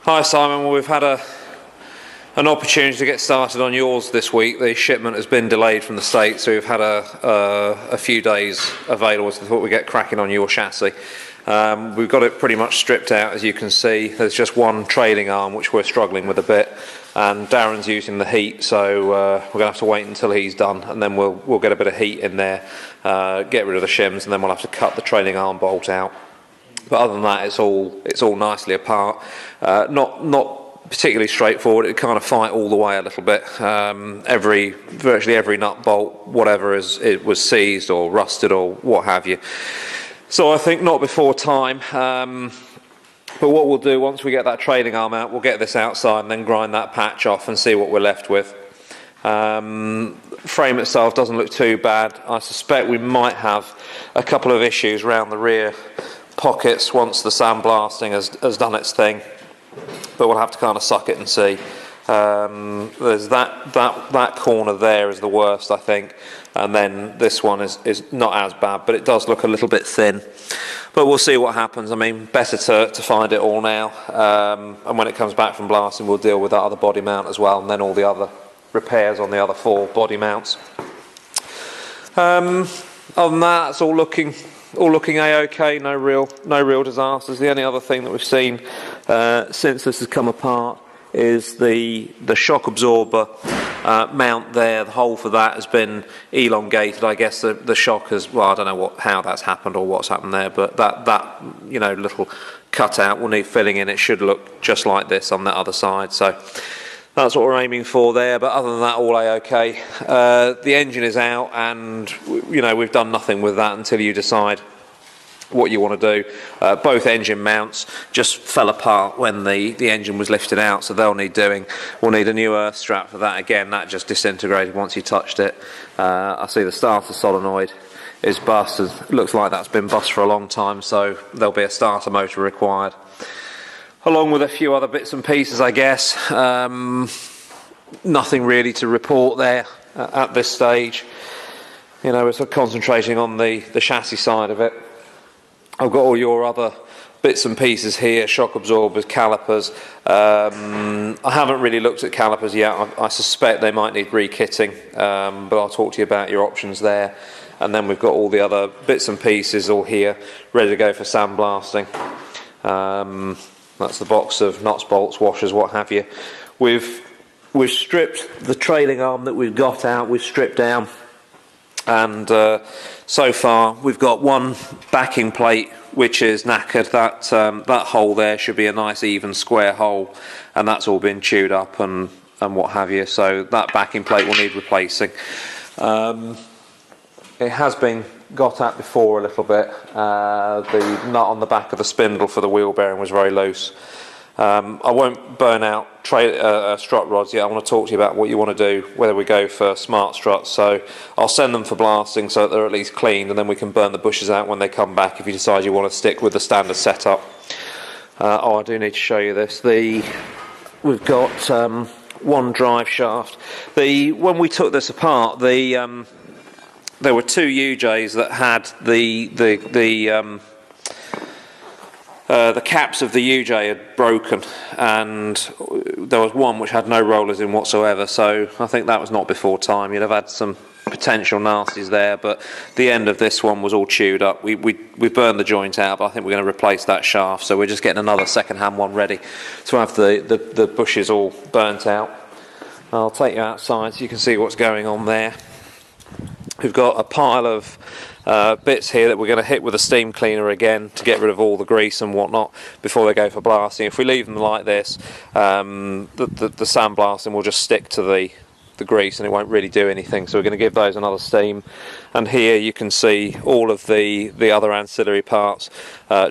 Hi Simon, well, we've had an opportunity to get started on yours this week. The shipment has been delayed from the States, so we've had a few days available, so I thought we'd get cracking on your chassis. We've got it pretty much stripped out, as you can see. There's just one trailing arm which we're struggling with a bit, and Darren's using the heat, so we're going to have to wait until he's done, and then we'll get a bit of heat in there, get rid of the shims, and then we'll have to cut the trailing arm bolt out. But other than that, it's all nicely apart. Not particularly straightforward. It kind of fight all the way a little bit. Virtually every nut bolt, whatever it was seized or rusted or what have you. So I think not before time. But what we'll do once we get that trailing arm out, we'll get this outside and then grind that patch off and see what we're left with. Frame itself doesn't look too bad. I suspect we might have a couple of issues around the rear pockets once the sandblasting has done its thing, but we'll have to kind of suck it and see. There's that corner there is the worst, I think, and then this one is not as bad, but it does look a little bit thin. But we'll see what happens. I mean, better to find it all now, and when it comes back from blasting, we'll deal with that other body mount as well, and then all the other repairs on the other 4 body mounts. Other than that, it's all looking a-okay. No real disasters. The only other thing that we've seen since this has come apart is the shock absorber mount there. The hole for that has been elongated. I guess the shock has, well, I don't know how that's happened or what's happened there, but that little cutout will need filling in. It should look just like this on the other side. So that's what we're aiming for there, but other than that, all a-okay. The engine is out, and we've done nothing with that until you decide what you want to do. Both engine mounts just fell apart when the engine was lifted out, so they'll need doing. We'll need a new earth strap for that. Again, that just disintegrated once you touched it. I see the starter solenoid is bust. It looks like that's been bust for a long time, so there'll be a starter motor required, along with a few other bits and pieces, I guess. Nothing really to report there at this stage. We're sort of concentrating on the chassis side of it. I've got all your other bits and pieces here, shock absorbers, calipers. I haven't really looked at calipers yet. I suspect they might need re-kitting, but I'll talk to you about your options there. And then we've got all the other bits and pieces all here, ready to go for sandblasting. That's the box of nuts, bolts, washers, what have you. We've stripped the trailing arm that we've got out. We've stripped down, and so far we've got one backing plate which is knackered. That hole there should be a nice even square hole, and that's all been chewed up and what have you. So that backing plate will need replacing. It has been got at before a little bit. The nut on the back of the spindle for the wheel bearing was very loose. I won't burn out strut rods yet. I want to talk to you about what you want to do, whether we go for smart struts. So I'll send them for blasting so that they're at least cleaned, and then we can burn the bushes out when they come back if you decide you want to stick with the standard setup. I do need to show you this. We've got one drive shaft. When we took this apart, there were 2 UJs that had the caps of the UJ had broken, and there was one which had no rollers in whatsoever, so I think that was not before time. You'd have had some potential nasties there, but the end of this one was all chewed up. We burned the joint out, but I think we're going to replace that shaft, so we're just getting another second-hand one ready to have the bushes all burnt out. I'll take you outside so you can see what's going on there. We've got a pile of bits here that we're going to hit with a steam cleaner again to get rid of all the grease and whatnot before they go for blasting. If we leave them like this, the sandblasting will just stick to the grease and it won't really do anything. So we're going to give those another steam. And here you can see all of the other ancillary parts,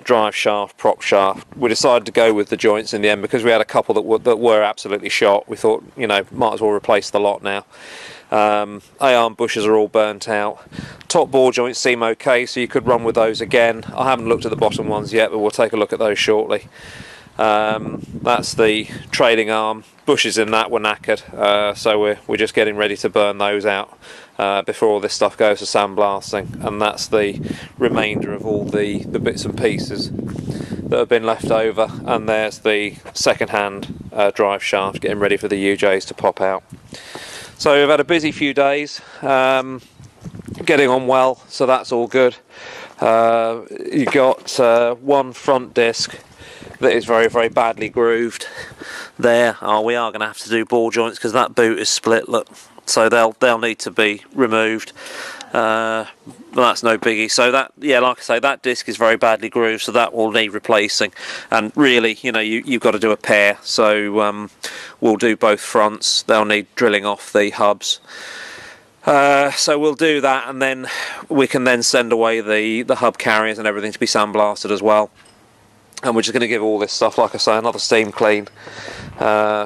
drive shaft, prop shaft. We decided to go with the joints in the end because we had a couple that were absolutely shot. We thought, might as well replace the lot now. A-arm bushes are all burnt out. Top ball joints seem okay, so you could run with those again. I haven't looked at the bottom ones yet, but we'll take a look at those shortly. That's the trailing arm. Bushes in that were knackered, so we're just getting ready to burn those out before all this stuff goes to sandblasting. And that's the remainder of all the bits and pieces. that have been left over, and there's the second-hand drive shaft getting ready for the UJs to pop out. So we've had a busy few days, getting on well, so that's all good. You've got one front disc that is very, very badly grooved there. We are going to have to do ball joints because that boot is split, look, so they'll need to be removed. But that's no biggie. So that, yeah, like I say, that disc is very badly grooved, so that will need replacing. And really, you know, you've got to do a pair, so we'll do both fronts. They'll need drilling off the hubs. So we'll do that, and then we can then send away the hub carriers and everything to be sandblasted as well. And we're just going to give all this stuff, like I say, another steam clean.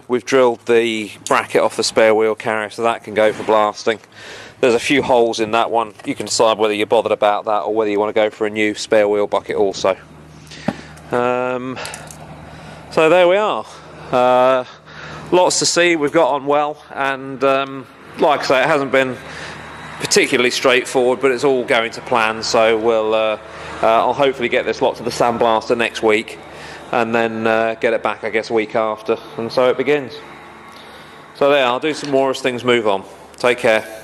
We've drilled the bracket off the spare wheel carrier, so that can go for blasting. There's a few holes in that one. You can decide whether you're bothered about that or whether you want to go for a new spare wheel bucket also. So there we are. Lots to see. We've got on well, and like I say, it hasn't been particularly straightforward, but it's all going to plan. So we'll I'll hopefully get this lot to the sandblaster next week, and then get it back, I guess, a week after, and so it begins. So there, I'll do some more as things move on. Take care.